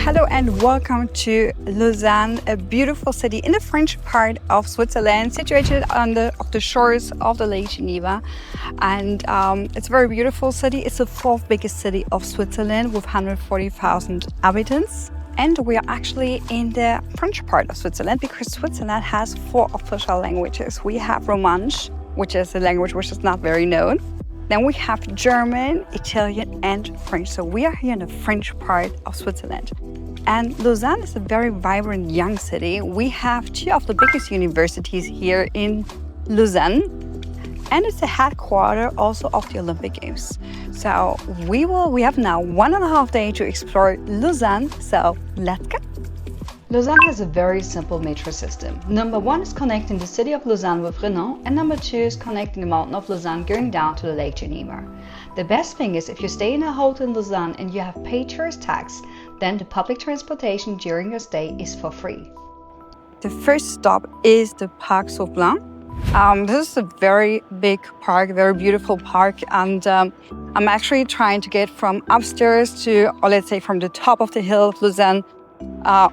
Hello and welcome to Lausanne, a beautiful city in the French part of Switzerland, situated on the shores of the Lake Geneva. And it's a very beautiful city. It's the fourth biggest city of Switzerland with 140,000 inhabitants. And we are actually in the French part of Switzerland because Switzerland has 4 official languages. We have Romansh, which is a language which is not very known. Then we have German, Italian, and French. So we are here in the French part of Switzerland. And Lausanne is a very vibrant young city. We have 2 of the biggest universities here in Lausanne. And it's the headquarters also of the Olympic Games. So we have now 1.5 days to explore Lausanne. So let's go. Lausanne has a very simple metro system. Number 1 is connecting the city of Lausanne with Renan, and number 2 is connecting the mountain of Lausanne going down to the Lake Geneva. The best thing is if you stay in a hotel in Lausanne and you have paid tourist tax, then the public transportation during your stay is for free. The first stop is the Parc Sauvabellin. This is a very big park, very beautiful park, and I'm actually trying to get from upstairs to, or let's say from the top of the hill of Lausanne,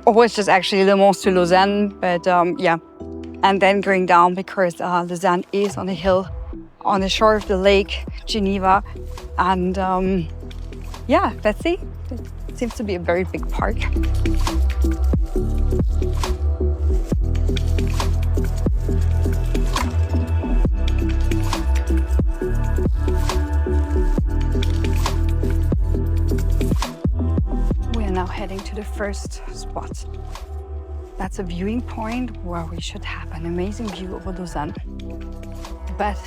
or it's just actually Le Mans to Lausanne, but yeah, and then going down because Lausanne is on a hill on the shore of the Lake Geneva, and yeah, let's see. It seems to be a very big park. Now heading to the first spot. That's a viewing point where we should have an amazing view over Lausanne. But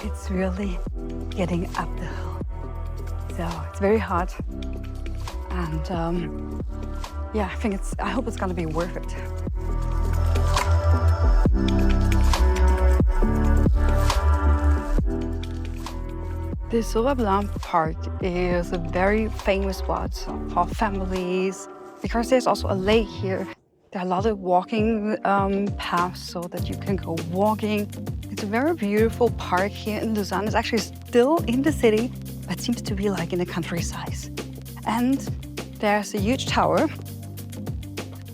it's really getting up the hill. So it's very hot. And yeah, I hope it's gonna be worth it. The Sauvabellin Park is a very famous spot for families because there's also a lake here. There are a lot of walking paths so that you can go walking. It's a very beautiful park here in Lausanne. It's actually still in the city, but seems to be like in the countryside. And there's a huge tower.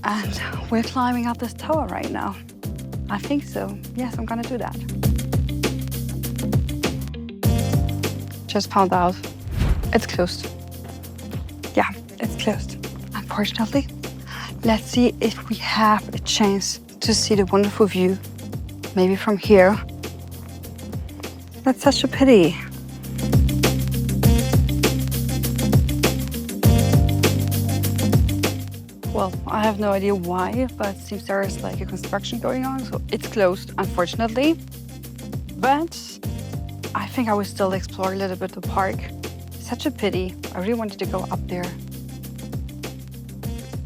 And we're climbing up this tower right now. I think so. Yes, I'm gonna do that. Just found out it's closed. Yeah, it's closed, unfortunately. Let's see if we have a chance to see the wonderful view, maybe from here. That's such a pity. Well, I have no idea why, but it seems there is like a construction going on, so it's closed, unfortunately. But I think I will still explore a little bit the park. Such a pity. I really wanted to go up there.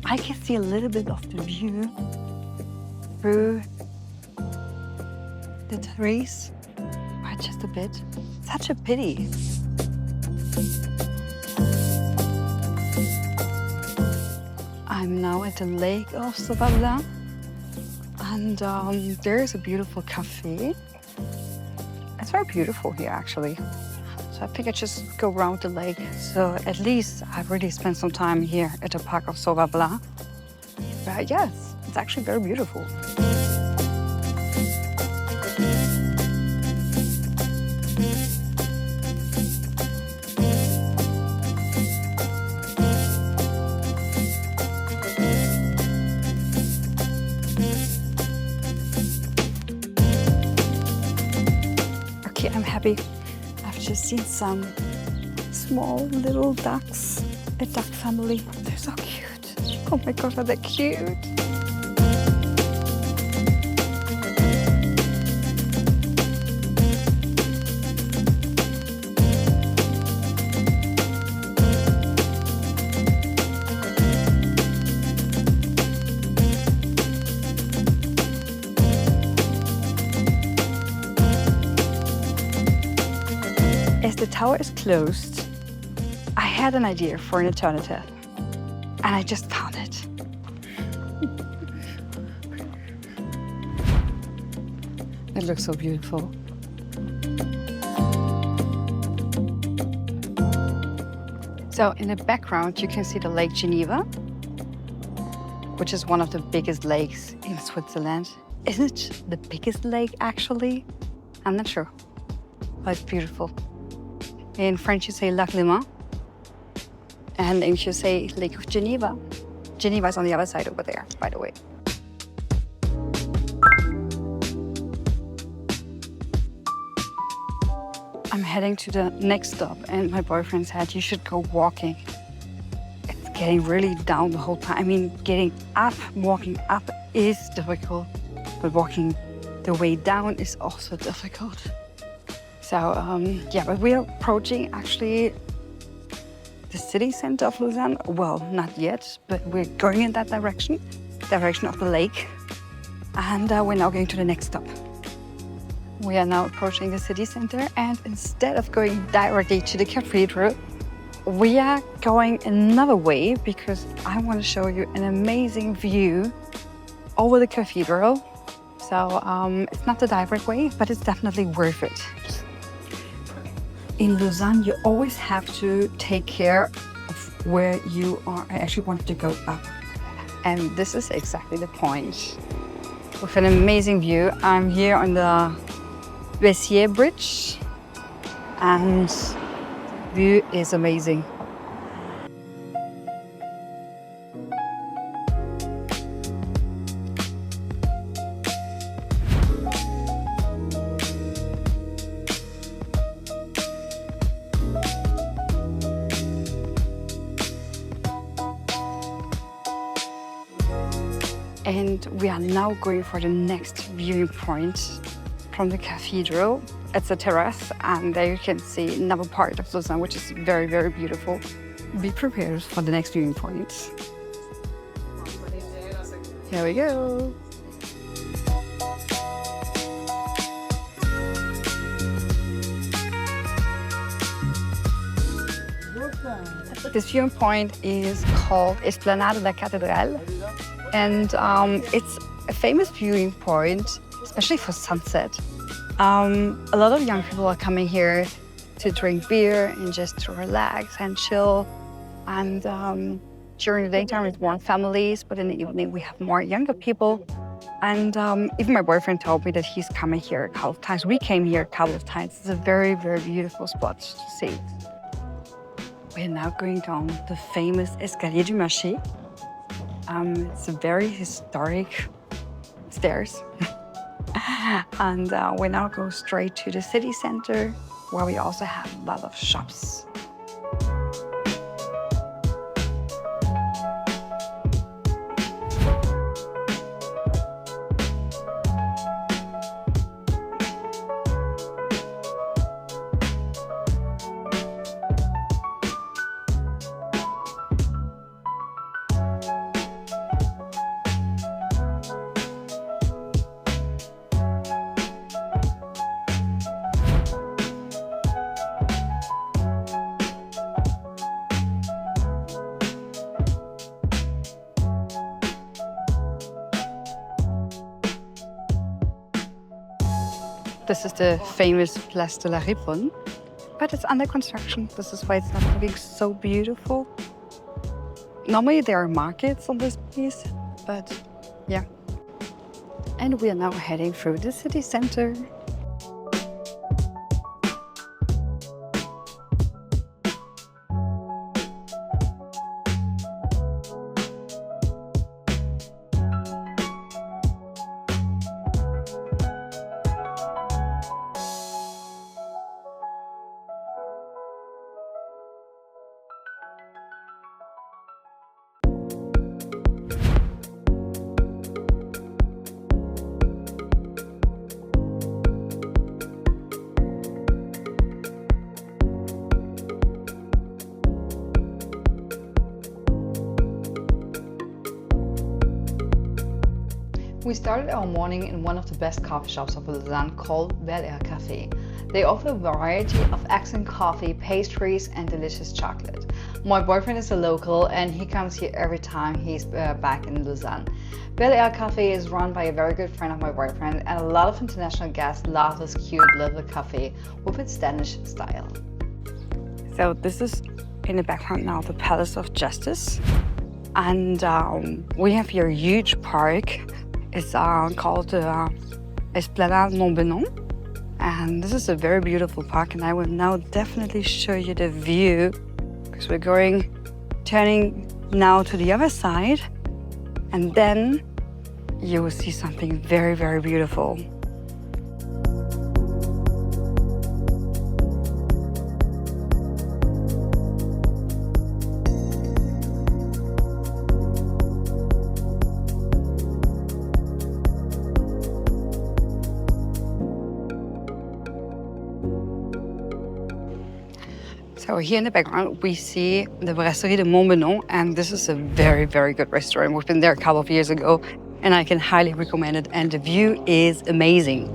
I can see a little bit of the view through the trees, but just a bit. Such a pity. I'm now at the lake of Sauvabellin, and there is a beautiful cafe. It's very beautiful here, actually. So I think I just go around the lake. So at least I've really spent some time here at the Park of Sauvabellin. But yes, it's actually very beautiful. Okay, I'm happy. I've just seen some small little ducks, a duck family. They're so cute. Oh my God, are they cute? As the tower is closed, I had an idea for an alternative, and I just found it. It looks so beautiful. So in the background, you can see the Lake Geneva, which is one of the biggest lakes in Switzerland. Isn't it the biggest lake, actually? I'm not sure, but it's beautiful. In French, you say Lac Léman, and in English, you say Lake of Geneva. Geneva is on the other side over there, by the way. I'm heading to the next stop, and my boyfriend said you should go walking. It's getting really down the whole time. I mean, getting up, walking up is difficult, but walking the way down is also difficult. So yeah, but we're approaching actually the city center of Lausanne. Well, not yet, but we're going in that direction of the lake. And we're now going to the next stop. We are now approaching the city center, and instead of going directly to the cathedral, we are going another way because I want to show you an amazing view over the cathedral. So it's not the direct way, but it's definitely worth it. In Lausanne, you always have to take care of where you are. I actually wanted to go up, and this is exactly the point. With an amazing view, I'm here on the Bessières bridge, and view is amazing. And we are now going for the next viewing point from the cathedral. It's a terrace, and there you can see another part of Lausanne, which is very, very beautiful. Be prepared for the next viewing point. Here we go. This viewing point is called Esplanade de la Cathédrale, and it's a famous viewing point, especially for sunset. A lot of young people are coming here to drink beer and just to relax and chill. And during the daytime, it's more families, but in the evening, we have more younger people. And even my boyfriend told me that he's coming here a couple of times. We came here a couple of times. It's a very, very beautiful spot to see. We're now going down the famous Escaliers du Marché. It's a very historic stairs. And we now go straight to the city center, where we also have a lot of shops. This is the famous Place de la Riponne, but it's under construction. This is why it's not looking so beautiful. Normally there are markets on this place, but yeah. And we are now heading through the city center. We started our morning in one of the best coffee shops of Lausanne called BEL-AIR Coffee. They offer a variety of excellent coffee, pastries and delicious chocolate. My boyfriend is a local and he comes here every time he's back in Lausanne. BEL-AIR Coffee is run by a very good friend of my boyfriend, and a lot of international guests love this cute little coffee with its Danish style. So this is in the background now the Palace of Justice. And we have here a huge park. It's called Escaliers de Montbenon. And this is a very beautiful park, and I will now definitely show you the view because we're turning now to the other side, and then you will see something very, very beautiful. So here in the background, we see the Brasserie de Montbenon, and this is a very, very good restaurant. We've been there a couple of years ago, and I can highly recommend it, and the view is amazing.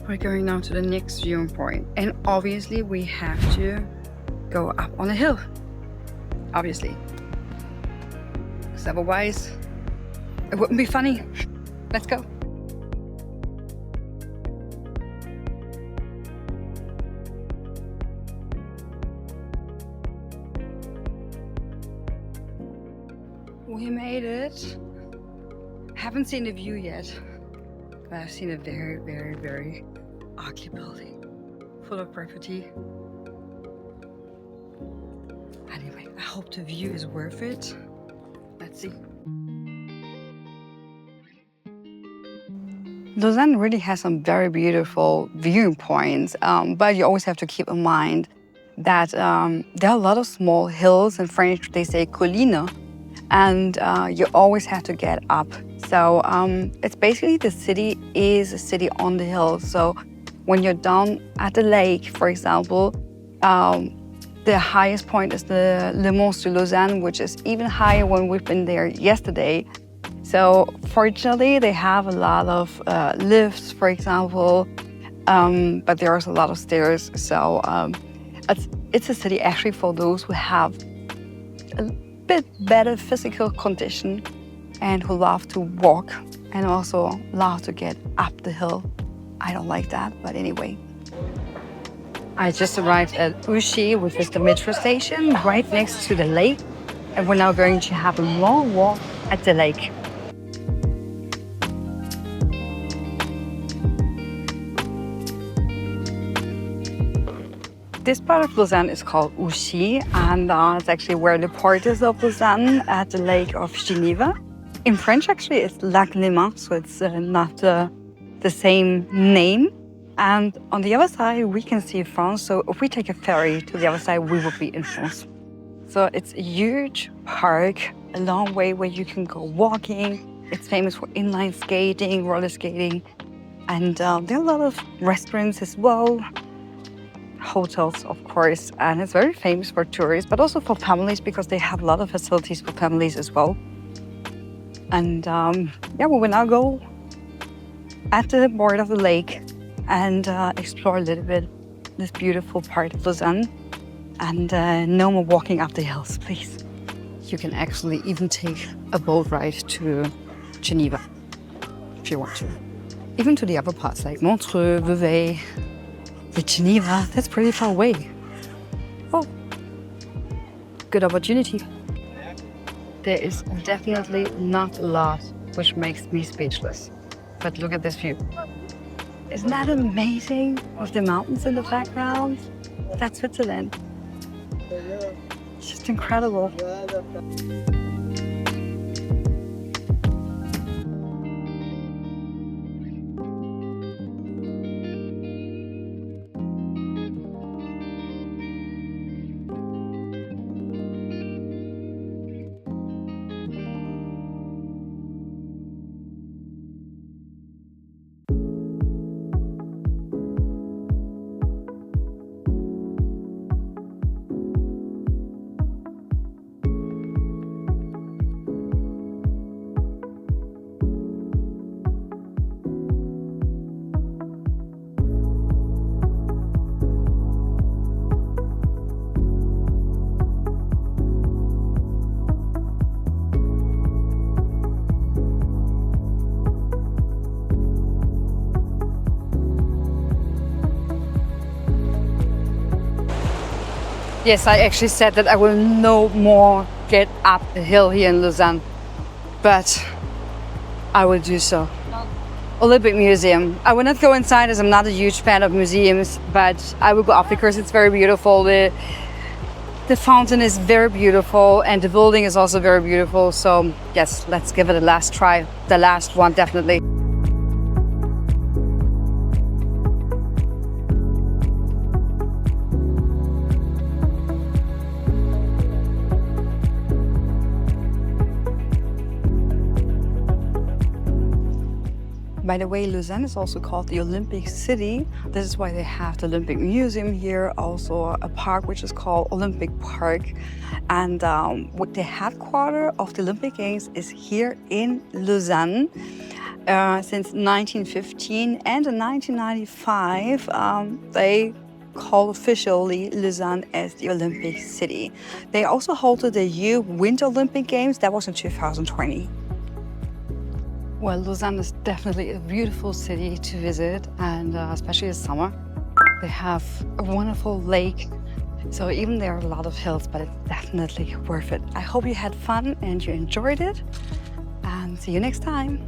We're going now to the next viewing point, and obviously we have to go up on a hill, obviously. Otherwise, it wouldn't be funny. Let's go. We made it. Haven't seen the view yet, but I've seen a very, very, very ugly building full of graffiti. Anyway, I hope the view is worth it. Let's see. Lausanne really has some very beautiful viewpoints, but you always have to keep in mind that there are a lot of small hills. In French, they say colline, and you always have to get up. So it's basically the city is a city on the hill. So when you're down at the lake, for example, the highest point is the Mont de Lausanne, which is even higher when we've been there yesterday. So fortunately, they have a lot of lifts, for example, but there's a lot of stairs. So it's a city actually for those who have a bit better physical condition and who love to walk and also love to get up the hill. I don't like that, but anyway. I just arrived at Ouchy, which is the metro station right next to the lake. And we're now going to have a long walk at the lake. This part of Lausanne is called Ouchy, and it's actually where the port is of Lausanne at the Lake of Geneva. In French, actually, it's Lac Léman, so it's not the same name. And on the other side, we can see France. So if we take a ferry to the other side, we will be in France. So it's a huge park, a long way where you can go walking. It's famous for inline skating, roller skating. And there are a lot of restaurants as well, hotels, of course. And it's very famous for tourists, but also for families because they have a lot of facilities for families as well. And yeah, we will now go at the border of the lake and explore a little bit this beautiful part of Lausanne. And no more walking up the hills, please. You can actually even take a boat ride to Geneva, if you want to. Even to the other parts, like Montreux, Vevey, but Geneva, that's pretty far away. Oh, good opportunity. There is definitely not a lot which makes me speechless. But look at this view. Isn't that amazing? With the mountains in the background? That's Switzerland. It's just incredible. Yes, I actually said that I will no more get up a hill here in Lausanne, but I will do so. Olympic Museum. I will not go inside as I'm not a huge fan of museums, but I will go up because it's very beautiful. The fountain is very beautiful and the building is also very beautiful. So yes, let's give it a last try. The last one, definitely. By the way, Lausanne is also called the Olympic City. This is why they have the Olympic Museum here, also a park which is called Olympic Park. And what the headquarters of the Olympic Games is here in Lausanne since 1915. And in 1995, they call officially Lausanne as the Olympic City. They also hosted the Winter Olympic Games. That was in 2020. Well, Lausanne is definitely a beautiful city to visit, and especially in summer. They have a wonderful lake, so even there are a lot of hills, but it's definitely worth it. I hope you had fun and you enjoyed it, and see you next time.